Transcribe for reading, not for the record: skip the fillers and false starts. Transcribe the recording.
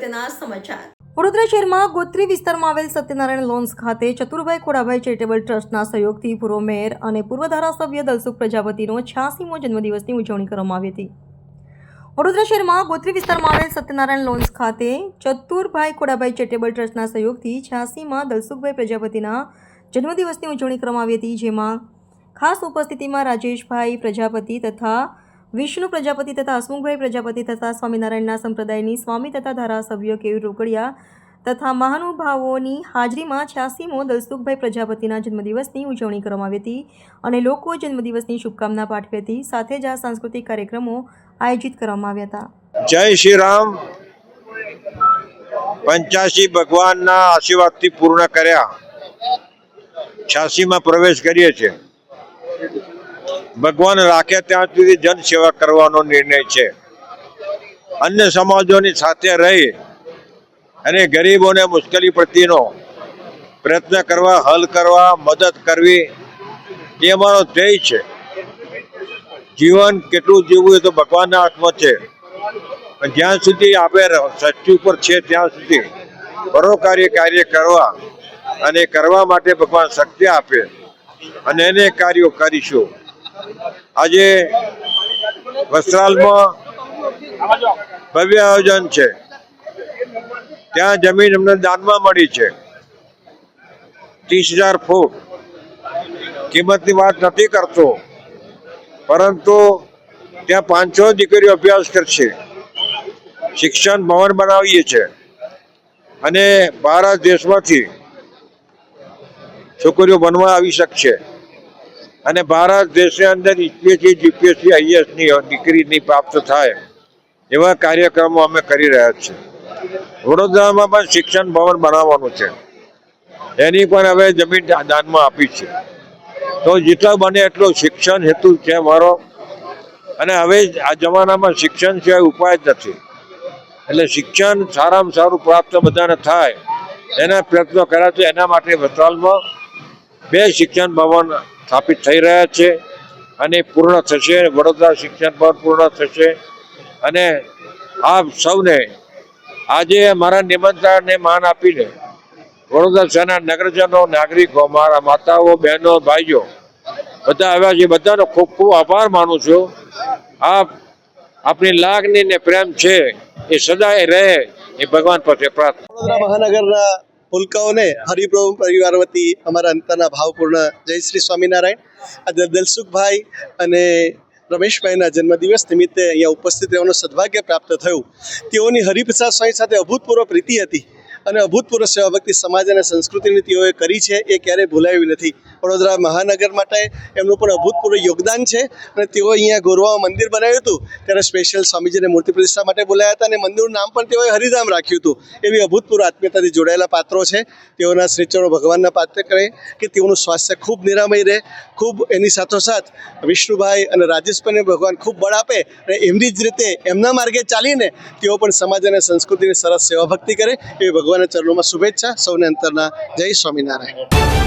અગત્યના સમાચાર। વડોદરા શહેરમાં ગોત્રી વિસ્તારમાં આવેલ સત્યનારાયણ લોન્સ ખાતે ચતુરભાઈ ખોડાભાઈ ચેરિટેબલ ટ્રસ્ટના સહયોગથી પૂર્વ મેયર અને પૂર્વ ધારાસભ્ય દલસુખ પ્રજાપતિનો 86મો જન્મદિવસની ઉજવણી કરવામાં આવી હતી। વડોદરા શહેરમાં ગોત્રી વિસ્તારમાં આવેલ સત્યનારાયણ લોન્સ ખાતે ચતુરભાઈ ખોડાભાઈ ચેરિટેબલ ટ્રસ્ટના સહયોગથી 86માં દલસુખભાઈ પ્રજાપતિના જન્મદિવસની ઉજવણી કરવામાં આવી હતી, જેમાં ખાસ ઉપસ્થિતિમાં રાજેશભાઈ પ્રજાપતિ તથા વિષ્ણુ પ્રજાપતિ તથા હસમુખભાઈ પ્રજાપતિ તથા સ્વામિનારાયણના સંપ્રદાયની સ્વામી તથા ધારાસભ્ય કેયુર રોકડિયા તથા મહાનુભાવોની હાજરીમાં 86મો દલસુખભાઈ પ્રજાપતિના જન્મદિવસની ઉજવણી કરવામાં આવી હતી અને લોકો જન્મદિવસની શુભકામના પાઠવી હતી। સાથે જ આ સાંસ્કૃતિક કાર્યક્રમો આયોજિત કરવામાં આવ્યા હતા। જય શ્રી રામ। 85 ભગવાનના આશીર્વાદથી પૂર્ણ કર્યા, 86માં પ્રવેશ કરીએ છીએ। ભગવાન રાખે ત્યાં સુધી જન સેવા કરવાનો નિર્ણય છે। અન્ય સમાજોની સાથે રહી અને ગરીબોને મુશ્કેલી પ્રત્યેનો પ્રયત્ન કરવા, હલ કરવા, મદદ કરવી એ અમારો ધ્યેય છે। જીવન કેટલું જીવવું એ તો ભગવાનના હાથમાં છે, પણ જ્યાં સુધી આપણે સૃષ્ટિ ઉપર છે ત્યાં સુધી પરોપકારી કાર્ય કરવા અને કરવા માટે ભગવાન શક્તિ આપે અને એને કાર્યો કરીશું। આજે વસ્ત્રાલમાં ભવ્ય આયોજન છે, ત્યાં જમીન અમને દાનમાં મળી છે 30,000 ફૂટ। કિંમતની વાત નથી કરતો, પરંતુ ત્યાં 500 દીકરીઓ અભ્યાસ કરશે, શિક્ષણ ભવન બનાવીએ છીએ અને ભારત દેશમાંથી છોકરીઓ બનવા આવી શકશે અને ભારત દેશની અંદર યુપીએસસી, જીપીએસસી, આઈએએસની ડિગ્રીની પ્રાપ્ત થાય એવા કાર્યક્રમો અમે કરી રહ્યા છીએ। વડોદરામાં પણ શિક્ષણ ભવન બનાવવાનું છે, એની પણ હવે જમીન દાનમાં આપી છે। તો જેટલા બને એટલો શિક્ષણ હેતુ છે મારો, અને હવે આ જમાનામાં શિક્ષણ સિવાય ઉપાય જ નથી, એટલે શિક્ષણ સારામાં સારું પ્રાપ્ત બધાને થાય એના પ્રયત્નો કર્યા છે। એના માટે વસ્ત્રાલમાં 2 શિક્ષણ ભવન સ્થાપિત થઈ રહ્યા છે અને પૂર્ણ થશે। વડોદરા શિક્ષણ ભવન પૂર્ણ થશે અને આપ સૌને આજે મારા નિમંત્રણને માન આપીને વડોદરા શહેરના નગરજનો, નાગરિકો, મારા માતાઓ, બહેનો, ભાઈઓ બધા આવ્યા છે, બધાનો ખૂબ ખૂબ આભાર માનું છું। આપની લાગણી ને પ્રેમ છે એ સદાય રહે એ ભગવાન પાસે પ્રાર્થના। વડોદરા મહાનગરના પુલકાઓને હરિપ્રભુ પરિવાર વતી અમારા અંતરના ભાવપૂર્ણ જય શ્રી સ્વામિનારાયણ। આજે દલસુખભાઈ અને રમેશભાઈના જન્મદિવસ નિમિત્તે અહીંયા ઉપસ્થિત રહેવાનું સદભાગ્ય પ્રાપ્ત થયું। તેઓની હરિપ્રસાદ સ્વામી સાથે અભૂતપૂર્વ પ્રીતિ હતી અને અભૂતપૂર્વ સેવા ભક્તિ સમાજ અને સંસ્કૃતિની તેઓએ કરી છે, એ ક્યારેય ભૂલાવી નથી। વડોદરા મહાનગર માટે એમનું પણ અભૂતપૂર્વ યોગદાન છે અને તેઓ અહીંયા ગોરવામાં મંદિર બનાવ્યું હતું ત્યારે સ્પેશિયલ સ્વામીજીને મૂર્તિ પ્રતિષ્ઠા માટે બોલાયા હતા અને મંદિરનું નામ પણ તેઓએ હરિધામ રાખ્યું હતું। એવી અભૂતપૂર્વ આત્મીયતાથી જોડાયેલા પાત્રો છે। તેઓના શ્રીચરણો ભગવાનના પાત્ર કરે કે તેઓનું સ્વાસ્થ્ય ખૂબ નિરામય રહે, ખૂબ એની સાથોસાથ વિષ્ણુભાઈ અને રાજેશભાઈને ભગવાન ખૂબ બળ આપે અને એમની જ રીતે એમના માર્ગે ચાલીને તેઓ પણ સમાજ અને સંસ્કૃતિની સરસ સેવા ભક્તિ કરે, એવી ભગવાનના ચરણોમાં શુભેચ્છા। સૌને અંતરના જય સ્વામિનારાયણ।